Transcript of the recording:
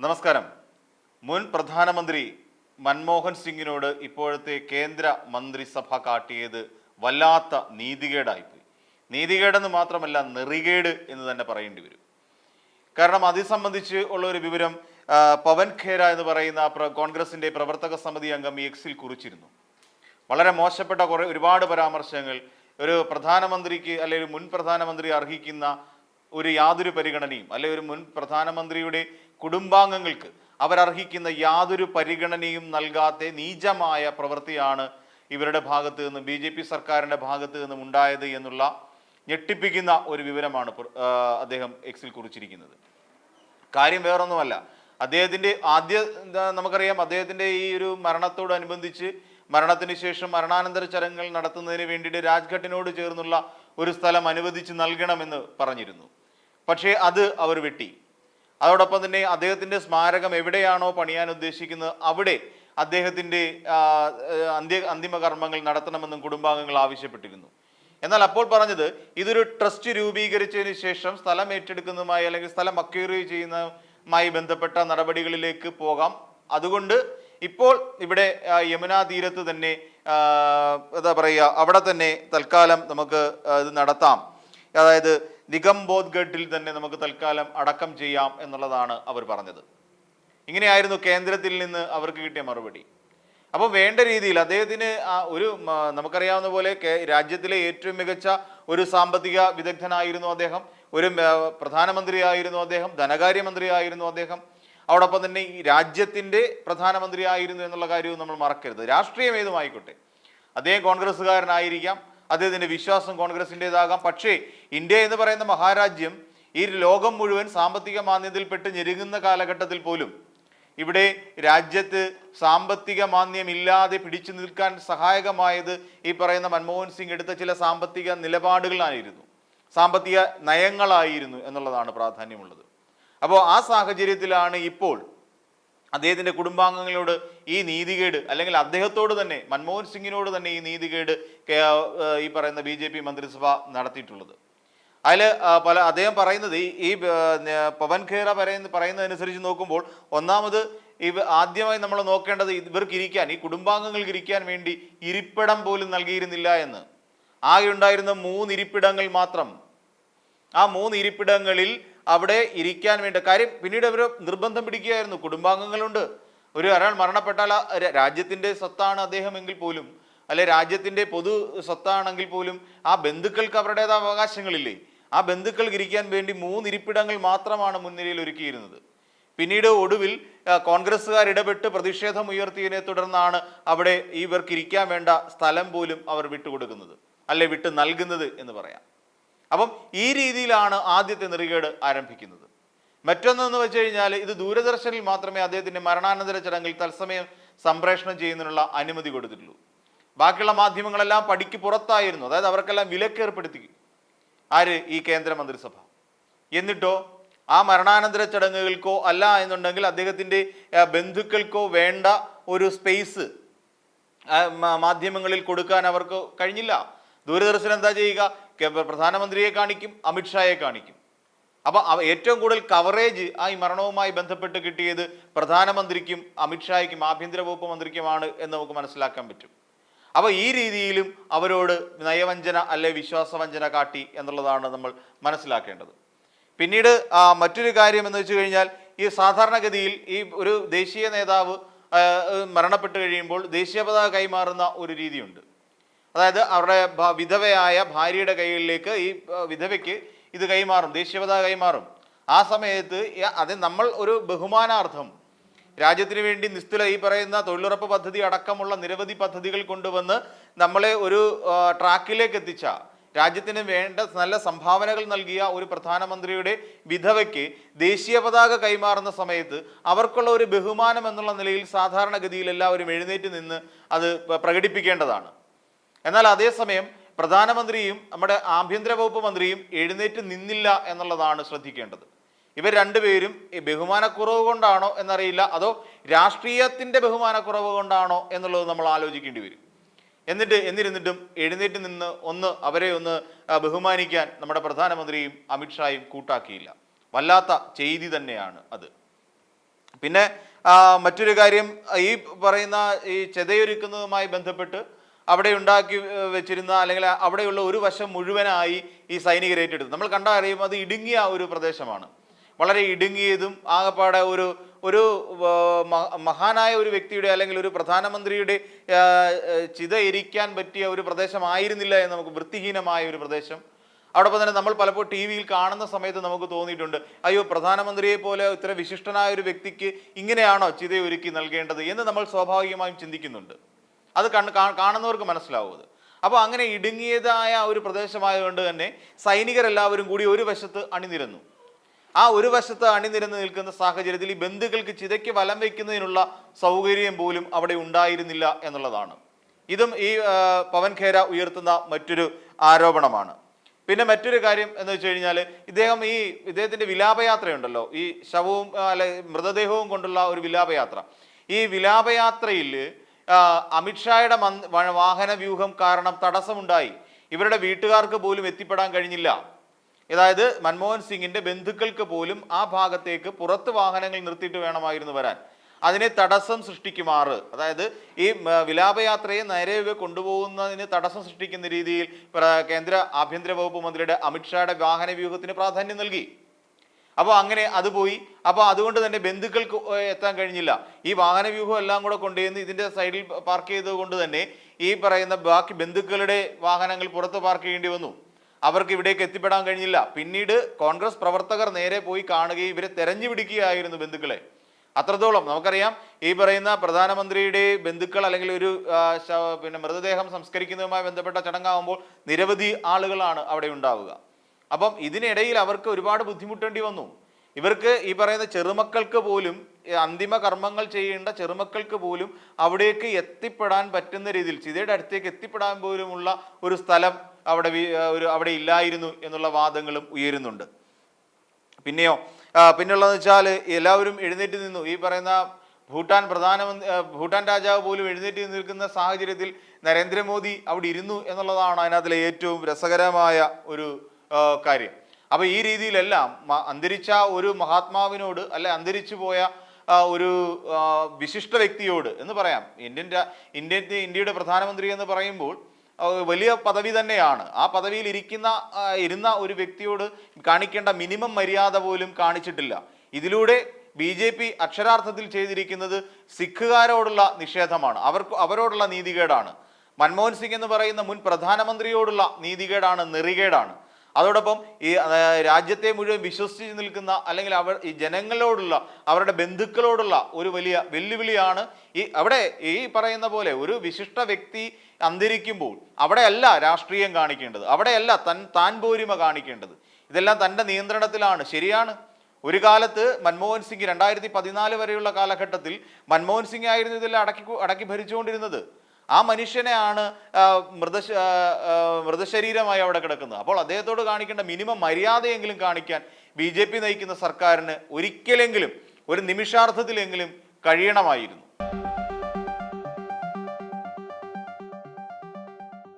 നമസ്കാരം. മുൻ പ്രധാനമന്ത്രി മൻമോഹൻ സിംഗിനോട് ഇപ്പോഴത്തെ കേന്ദ്ര മന്ത്രിസഭ കാട്ടിയത് വല്ലാത്ത നീതികേടായിപ്പോയി. നീതികേടെന്ന് മാത്രമല്ല, നെറികേട് എന്ന് തന്നെ പറയേണ്ടി വരും. കാരണം അത് സംബന്ധിച്ച് ഉള്ള ഒരു വിവരം പവൻ ഖേര എന്ന് പറയുന്ന കോൺഗ്രസിന്റെ പ്രവർത്തക സമിതി അംഗം എക്സിൽ കുറിച്ചിരുന്നു. വളരെ മോശപ്പെട്ട ഒരുപാട് പരാമർശങ്ങൾ ഒരു പ്രധാനമന്ത്രിക്ക് അല്ലെങ്കിൽ മുൻ പ്രധാനമന്ത്രി അർഹിക്കുന്ന ഒരു യാതൊരു പരിഗണനയും, അല്ലെ ഒരു മുൻ പ്രധാനമന്ത്രിയുടെ കുടുംബാംഗങ്ങൾക്ക് അവരർഹിക്കുന്ന യാതൊരു പരിഗണനയും നൽകാത്ത നീചമായ പ്രവൃത്തിയാണ് ഇവരുടെ ഭാഗത്ത് നിന്നും BJP സർക്കാരിൻ്റെ ഭാഗത്ത് നിന്നും ഉണ്ടായത് എന്നുള്ള ഞെട്ടിപ്പിക്കുന്ന ഒരു വിവരമാണ് അദ്ദേഹം എക്സിൽ കുറിച്ചിരിക്കുന്നത്. കാര്യം വേറൊന്നുമല്ല, അദ്ദേഹത്തിൻ്റെ നമുക്കറിയാം, അദ്ദേഹത്തിൻ്റെ ഈ ഒരു മരണത്തോടനുബന്ധിച്ച് മരണത്തിന് ശേഷം മരണാനന്തര ചടങ്ങുകൾ നടത്തുന്നതിന് വേണ്ടിയിട്ട് രാജ്ഘട്ടിനോട് ചേർന്നുള്ള ഒരു സ്ഥലം അനുവദിച്ച് നൽകണമെന്ന് പറഞ്ഞിരുന്നു. പക്ഷേ അത് അവർ വെട്ടി. അതോടൊപ്പം തന്നെ അദ്ദേഹത്തിൻ്റെ സ്മാരകം എവിടെയാണോ പണിയാൻ ഉദ്ദേശിക്കുന്നത് അവിടെ അദ്ദേഹത്തിൻ്റെ അന്തിമകർമ്മങ്ങൾ നടത്തണമെന്നും കുടുംബാംഗങ്ങൾ ആവശ്യപ്പെട്ടിരുന്നു. എന്നാൽ അപ്പോൾ പറഞ്ഞത് ഇതൊരു ട്രസ്റ്റ് രൂപീകരിച്ചതിന് ശേഷം സ്ഥലം ഏറ്റെടുക്കുന്നതുമായി അല്ലെങ്കിൽ സ്ഥലം അക്വയർ ചെയ്യുന്നതുമായി ബന്ധപ്പെട്ട നടപടികളിലേക്ക് പോകാം. അതുകൊണ്ട് ഇപ്പോൾ ഇവിടെ യമുനാ തീരത്ത് തന്നെ എന്താ പറയുക, അവിടെ തന്നെ തൽക്കാലം നമുക്ക് ഇത് നടത്താം, അതായത് നിഗംബോധ്ഘട്ടിൽ തന്നെ നമുക്ക് തൽക്കാലം അടക്കം ചെയ്യാം എന്നുള്ളതാണ് അവർ പറഞ്ഞത്. ഇങ്ങനെയായിരുന്നു കേന്ദ്രത്തിൽ നിന്ന് അവർക്ക് കിട്ടിയ മറുപടി. അപ്പോൾ വേണ്ട രീതിയിൽ അദ്ദേഹത്തിന് ഒരു നമുക്കറിയാവുന്ന പോലെ രാജ്യത്തിലെ ഏറ്റവും മികച്ച ഒരു സാമ്പത്തിക വിദഗ്ധനായിരുന്നു അദ്ദേഹം, ഒരു പ്രധാനമന്ത്രിയായിരുന്നു അദ്ദേഹം, ധനകാര്യമന്ത്രിയായിരുന്നു അദ്ദേഹം, അതോടൊപ്പം തന്നെ ഈ രാജ്യത്തിൻ്റെ പ്രധാനമന്ത്രി ആയിരുന്നു എന്നുള്ള കാര്യവും നമ്മൾ മറക്കരുത്. രാഷ്ട്രീയം ഏതുമായിക്കോട്ടെ, അദ്ദേഹം കോൺഗ്രസ്സുകാരനായിരിക്കാം, അദ്ദേഹത്തിൻ്റെ വിശ്വാസം കോൺഗ്രസിൻ്റെതാകാം. പക്ഷേ ഇന്ത്യ എന്ന് പറയുന്ന മഹാരാജ്യം ഈ ലോകം മുഴുവൻ സാമ്പത്തിക മാന്ദ്യത്തിൽപ്പെട്ട് ഞെരുങ്ങുന്ന കാലഘട്ടത്തിൽ പോലും ഇവിടെ രാജ്യത്ത് സാമ്പത്തിക മാന്ദ്യമില്ലാതെ പിടിച്ചു നിൽക്കാൻ സഹായകമായത് ഈ പറയുന്ന മൻമോഹൻ സിംഗ് എടുത്ത ചില സാമ്പത്തിക നിലപാടുകളായിരുന്നു, സാമ്പത്തിക നയങ്ങളായിരുന്നു എന്നുള്ളതാണ് പ്രാധാന്യമുള്ളത്. അപ്പോൾ ആ സാഹചര്യത്തിലാണ് ഇപ്പോൾ അദ്ദേഹത്തിൻ്റെ കുടുംബാംഗങ്ങളോട് ഈ നീതികേട്, അല്ലെങ്കിൽ അദ്ദേഹത്തോട് തന്നെ മൻമോഹൻ സിംഗിനോട് തന്നെ ഈ നീതികേട് ഈ പറയുന്ന BJP മന്ത്രിസഭ നടത്തിയിട്ടുള്ളത്. അതിൽ അദ്ദേഹം പറയുന്നത് ഈ പവൻ ഖേര പറയുന്നതനുസരിച്ച് നോക്കുമ്പോൾ ഒന്നാമത് ആദ്യമായി നമ്മൾ നോക്കേണ്ടത് ഇവർക്ക് ഇരിക്കാൻ, ഈ കുടുംബാംഗങ്ങൾക്ക് ഇരിക്കാൻ വേണ്ടി ഇരിപ്പിടം പോലും നൽകിയിരുന്നില്ല എന്ന്. ആകെ ഉണ്ടായിരുന്ന 3 ഇരിപ്പിടങ്ങൾ മാത്രം. ആ 3 ഇരിപ്പിടങ്ങളിൽ അവിടെ ഇരിക്കാൻ വേണ്ട കാര്യം പിന്നീട് അവർ നിർബന്ധം പിടിക്കുകയായിരുന്നു. കുടുംബാംഗങ്ങളുണ്ട്, ഒരാൾ മരണപ്പെട്ടാൽ രാജ്യത്തിൻ്റെ സ്വത്താണ് അദ്ദേഹം എങ്കിൽ പോലും, അല്ലെ രാജ്യത്തിൻ്റെ പൊതു സ്വത്താണെങ്കിൽ പോലും ആ ബന്ധുക്കൾക്ക് അവരുടേതായ അവകാശങ്ങളില്ലേ, ആ ബന്ധുക്കൾക്ക് ഇരിക്കാൻ വേണ്ടി 3 ഇരിപ്പിടങ്ങൾ മാത്രമാണ് മുൻനിരയിൽ ഒരുക്കിയിരുന്നത്. പിന്നീട് ഒടുവിൽ കോൺഗ്രസ്സുകാർ ഇടപെട്ട് പ്രതിഷേധം ഉയർത്തിയതിനെ തുടർന്നാണ് അവിടെ ഇവർക്ക് ഇരിക്കാൻ വേണ്ട സ്ഥലം പോലും അവർ വിട്ടുകൊടുക്കുന്നത്, അല്ലെ വിട്ടു നൽകുന്നത് എന്ന് പറയാം. അപ്പം ഈ രീതിയിലാണ് ആദ്യത്തെ നെറികേട് ആരംഭിക്കുന്നത്. മറ്റൊന്നെന്ന് വെച്ച് കഴിഞ്ഞാൽ ഇത് ദൂരദർശനിൽ മാത്രമേ അദ്ദേഹത്തിൻ്റെ മരണാനന്തര ചടങ്ങിൽ തത്സമയം സംപ്രേഷണം ചെയ്യുന്നതിനുള്ള അനുമതി കൊടുത്തിട്ടുള്ളൂ. ബാക്കിയുള്ള മാധ്യമങ്ങളെല്ലാം പടിക്ക് പുറത്തായിരുന്നു, അതായത് അവർക്കെല്ലാം വിലക്കേർപ്പെടുത്തി ഈ കേന്ദ്രമന്ത്രിസഭ. എന്നിട്ടോ ആ മരണാനന്തര ചടങ്ങുകൾക്കോ അല്ല എന്നുണ്ടെങ്കിൽ അദ്ദേഹത്തിൻ്റെ ബന്ധുക്കൾക്കോ വേണ്ട ഒരു സ്പേസ് മാധ്യമങ്ങളിൽ കൊടുക്കാൻ അവർക്ക് കഴിഞ്ഞില്ല. ദൂരദർശൻ എന്താ ചെയ്യുക? പ്രധാനമന്ത്രിയെ കാണിക്കും, അമിത്ഷായെ കാണിക്കും. അപ്പൊ ഏറ്റവും കൂടുതൽ കവറേജ് ഈ മരണവുമായി ബന്ധപ്പെട്ട് കിട്ടിയത് പ്രധാനമന്ത്രിക്കും അമിത്ഷായ്ക്കും ആഭ്യന്തര വകുപ്പ് മന്ത്രിക്കുമാണ് എന്ന് നമുക്ക് മനസ്സിലാക്കാൻ പറ്റും. അപ്പോൾ ഈ രീതിയിലും അവരോട് നയവഞ്ചന അല്ലെ വിശ്വാസവഞ്ചന കാട്ടി എന്നുള്ളതാണ് നമ്മൾ മനസ്സിലാക്കേണ്ടത്. പിന്നീട് മറ്റൊരു കാര്യം എന്ന് വെച്ച് കഴിഞ്ഞാൽ, ഈ സാധാരണഗതിയിൽ ഈ ഒരു ദേശീയ നേതാവ് മരണപ്പെട്ട് കഴിയുമ്പോൾ ദേശീയ പതാക കൈമാറുന്ന ഒരു രീതിയുണ്ട്. അതായത് അവരുടെ വിധവയായ ഭാര്യയുടെ കൈകളിലേക്ക് ഈ വിധവയ്ക്ക് ഇത് കൈമാറും, ദേശീയ പതാക കൈമാറും. ആ സമയത്ത് അത് നമ്മൾ ഒരു ബഹുമാനാർത്ഥം രാജ്യത്തിന് വേണ്ടി ഈ പറയുന്ന തൊഴിലുറപ്പ് പദ്ധതി അടക്കമുള്ള നിരവധി പദ്ധതികൾ കൊണ്ടുവന്ന് നമ്മളെ ഒരു ട്രാക്കിലേക്ക് എത്തിച്ച, രാജ്യത്തിന് വേണ്ട നല്ല സംഭാവനകൾ നൽകിയ ഒരു പ്രധാനമന്ത്രിയുടെ വിധവയ്ക്ക് ദേശീയ പതാക കൈമാറുന്ന സമയത്ത് അവർക്കുള്ള ഒരു ബഹുമാനം എന്നുള്ള നിലയിൽ സാധാരണഗതിയിൽ എല്ലാവരും എഴുന്നേറ്റ് നിന്ന് അത് പ്രകടിപ്പിക്കേണ്ടതാണ്. എന്നാൽ അതേസമയം പ്രധാനമന്ത്രിയും നമ്മുടെ ആഭ്യന്തര വകുപ്പ് മന്ത്രിയും എഴുന്നേറ്റ് നിന്നില്ല എന്നുള്ളതാണ് ശ്രദ്ധിക്കേണ്ടത്. ഇവർ രണ്ടുപേരും ബഹുമാനക്കുറവ് കൊണ്ടാണോ എന്നറിയില്ല, അതോ രാഷ്ട്രീയത്തിൻ്റെ ബഹുമാനക്കുറവ് കൊണ്ടാണോ എന്നുള്ളത് നമ്മൾ ആലോചിക്കേണ്ടി വരും. എന്നിരുന്നിട്ടും എഴുന്നേറ്റ് നിന്ന് അവരെ ബഹുമാനിക്കാൻ നമ്മുടെ പ്രധാനമന്ത്രിയും അമിത്ഷായും കൂട്ടാക്കിയില്ല. വല്ലാത്ത ചെയ്തി തന്നെയാണ് അത്. പിന്നെ മറ്റൊരു കാര്യം, ഈ പറയുന്ന ഈ ചെതയൊരുക്കുന്നതുമായി ബന്ധപ്പെട്ട് അവിടെ ഉണ്ടാക്കി വെച്ചിരുന്ന അല്ലെങ്കിൽ അവിടെയുള്ള ഒരു വശം മുഴുവനായി ഈ സൈനികർ ഏറ്റെടുത്തു. നമ്മൾ കണ്ടറിയും അത് ഇടുങ്ങിയ ഒരു പ്രദേശമാണ്, വളരെ ഇടുങ്ങിയതും ആകപ്പാടെ ഒരു ഒരു മഹാനായ ഒരു വ്യക്തിയുടെ അല്ലെങ്കിൽ ഒരു പ്രധാനമന്ത്രിയുടെ ചിത എരിക്കാൻ പറ്റിയ ഒരു പ്രദേശമായിരുന്നില്ല എന്ന് നമുക്ക്, വൃത്തിഹീനമായ ഒരു പ്രദേശം. അതോടൊപ്പം തന്നെ നമ്മൾ പലപ്പോൾ ടി വിയിൽ കാണുന്ന സമയത്ത് നമുക്ക് തോന്നിയിട്ടുണ്ട്, അയ്യോ പ്രധാനമന്ത്രിയെ പോലെ ഇത്ര വിശിഷ്ടനായ ഒരു വ്യക്തിക്ക് ഇങ്ങനെയാണോ ചിതയൊരുക്കി നൽകേണ്ടത് എന്ന് നമ്മൾ സ്വാഭാവികമായും ചിന്തിക്കുന്നുണ്ട്. അത് കാണുന്നവർക്ക് മനസ്സിലാവും അത്. അപ്പോൾ അങ്ങനെ ഇടുങ്ങിയതായ ഒരു പ്രദേശമായതുകൊണ്ട് തന്നെ സൈനികരെല്ലാവരും കൂടി ഒരു വശത്ത് അണിനിരന്നു. ആ ഒരു വശത്ത് അണിനിരന്ന് നിൽക്കുന്ന സാഹചര്യത്തിൽ ഈ ബന്ധുക്കൾക്ക് ചിതയ്ക്ക് വലം വയ്ക്കുന്നതിനുള്ള സൗകര്യം പോലും അവിടെ ഉണ്ടായിരുന്നില്ല എന്നുള്ളതാണ്. ഇതും ഈ പവൻ ഖേര ഉയർത്തുന്ന മറ്റൊരു ആരോപണമാണ്. പിന്നെ മറ്റൊരു കാര്യം എന്ന് വെച്ച് കഴിഞ്ഞാൽ, ഇദ്ദേഹത്തിന്റെ വിലാപയാത്രയുണ്ടല്ലോ, ഈ ശവവും അല്ലെ മൃതദേഹവും കൊണ്ടുള്ള ഒരു വിലാപയാത്ര. ഈ വിലാപയാത്രയിൽ അമിത്ഷായുടെ വാഹന വ്യൂഹം കാരണം തടസ്സമുണ്ടായി. ഇവരുടെ വീട്ടുകാർക്ക് പോലും എത്തിപ്പെടാൻ കഴിഞ്ഞില്ല. അതായത് മൻമോഹൻ സിംഗിന്റെ ബന്ധുക്കൾക്ക് പോലും ആ ഭാഗത്തേക്ക് പുറത്ത് വാഹനങ്ങൾ നിർത്തിയിട്ട് വേണമായിരുന്നു വരാൻ. അതിനെ തടസ്സം സൃഷ്ടിക്കുമാറ്, അതായത് ഈ വിലാപയാത്രയെ നേരെ കൊണ്ടുപോകുന്നതിന് തടസ്സം സൃഷ്ടിക്കുന്ന രീതിയിൽ കേന്ദ്ര ആഭ്യന്തര വകുപ്പ് മന്ത്രിയുടെ അമിത്ഷായുടെ വാഹന വ്യൂഹത്തിന് പ്രാധാന്യം നൽകി. അപ്പോൾ അങ്ങനെ അത് പോയി. അപ്പോൾ അതുകൊണ്ട് തന്നെ ബന്ധുക്കൾക്ക് എത്താൻ കഴിഞ്ഞില്ല. ഈ വാഹന വ്യൂഹം എല്ലാം കൂടെ കൊണ്ടുവന്ന് ഇതിന്റെ സൈഡിൽ പാർക്ക് ചെയ്തത് കൊണ്ട് തന്നെ ഈ പറയുന്ന ബാക്കി ബന്ധുക്കളുടെ വാഹനങ്ങൾ പുറത്ത് പാർക്ക് ചെയ്യേണ്ടി വന്നു. അവർക്ക് ഇവിടേക്ക് എത്തിപ്പെടാൻ കഴിഞ്ഞില്ല. പിന്നീട് കോൺഗ്രസ് പ്രവർത്തകർ നേരെ പോയി കാണുകയും ഇവരെ തെരഞ്ഞു പിടിക്കുകയായിരുന്നു ബന്ധുക്കളെ. അത്രത്തോളം നമുക്കറിയാം, ഈ പറയുന്ന പ്രധാനമന്ത്രിയുടെ ബന്ധുക്കൾ അല്ലെങ്കിൽ ഒരു മൃതദേഹം സംസ്കരിക്കുന്നതുമായി ബന്ധപ്പെട്ട ചടങ്ങാകുമ്പോൾ നിരവധി ആളുകളാണ് അവിടെ ഉണ്ടാവുക. അപ്പം ഇതിനിടയിൽ അവർക്ക് ഒരുപാട് ബുദ്ധിമുട്ടേണ്ടി വന്നു. ഇവർക്ക് ഈ പറയുന്ന ചെറുമക്കൾക്ക് പോലും, അന്തിമ കർമ്മങ്ങൾ ചെയ്യേണ്ട ചെറുമക്കൾക്ക് പോലും അവിടേക്ക് എത്തിപ്പെടാൻ പറ്റുന്ന രീതിയിൽ, ചിതയുടെ അടുത്തേക്ക് എത്തിപ്പെടാൻ പോലുമുള്ള ഒരു സ്ഥലം അവിടെ ഇല്ലായിരുന്നു എന്നുള്ള വാദങ്ങളും ഉയരുന്നുണ്ട്. പിന്നെയുള്ളതെന്ന് വെച്ചാൽ എല്ലാവരും എഴുന്നേറ്റ് നിന്നു. ഈ പറയുന്ന ഭൂട്ടാൻ രാജാവ് പോലും എഴുന്നേറ്റ് നിൽക്കുന്ന സാഹചര്യത്തിൽ നരേന്ദ്രമോദി അവിടെ ഇരുന്നു എന്നുള്ളതാണ് അതിനകത്തിലെ ഏറ്റവും രസകരമായ ഒരു കാര്യം. അപ്പൊ ഈ രീതിയിലെല്ലാം അന്തരിച്ച ഒരു മഹാത്മാവിനോട് അല്ലെ അന്തരിച്ചു പോയ ഒരു വിശിഷ്ട വ്യക്തിയോട് എന്ന് പറയാം, ഇന്ത്യയുടെ പ്രധാനമന്ത്രി എന്ന് പറയുമ്പോൾ വലിയ പദവി തന്നെയാണ്. ആ പദവിയിൽ ഇരുന്ന ഒരു വ്യക്തിയോട് കാണിക്കേണ്ട മിനിമം മര്യാദ പോലും കാണിച്ചിട്ടില്ല. ഇതിലൂടെ BJP അക്ഷരാർത്ഥത്തിൽ ചെയ്തിരിക്കുന്നത് സിഖുകാരോടുള്ള നിഷേധമാണ്, അവരോടുള്ള നീതികേടാണ്. മൻമോഹൻ സിംഗ് എന്ന് പറയുന്ന മുൻ പ്രധാനമന്ത്രിയോടുള്ള നീതികേടാണ്, നെറികേടാണ്. അതോടൊപ്പം ഈ രാജ്യത്തെ മുഴുവൻ വിശ്വസിച്ച് നിൽക്കുന്ന അല്ലെങ്കിൽ ഈ ജനങ്ങളോടുള്ള, അവരുടെ ബന്ധുക്കളോടുള്ള ഒരു വലിയ വെല്ലുവിളിയാണ്. അവിടെ ഈ പറയുന്ന പോലെ ഒരു വിശിഷ്ട വ്യക്തി അന്തരിക്കുമ്പോൾ അവിടെയല്ല രാഷ്ട്രീയം കാണിക്കേണ്ടത്, അവിടെയല്ല താൻ പോരിമ കാണിക്കേണ്ടത്. ഇതെല്ലാം തൻ്റെ നിയന്ത്രണത്തിലാണ്. ശരിയാണ്, ഒരു കാലത്ത് മൻമോഹൻ സിംഗ് 2014 വരെയുള്ള കാലഘട്ടത്തിൽ മൻമോഹൻ സിംഗ് ആയിരുന്നു ഇതെല്ലാം അടക്കി ഭരിച്ചുകൊണ്ടിരുന്നത്. ആ മനുഷ്യനെയാണ് മൃതശരീരമായി അവിടെ കിടക്കുന്നത്. അപ്പോൾ അദ്ദേഹത്തോട് കാണിക്കേണ്ട മിനിമം മര്യാദയെങ്കിലും കാണിക്കാൻ BJP നയിക്കുന്ന സർക്കാരിന് ഒരിക്കലെങ്കിലും ഒരു നിമിഷാർത്ഥത്തിലെങ്കിലും കഴിയണമായിരുന്നു.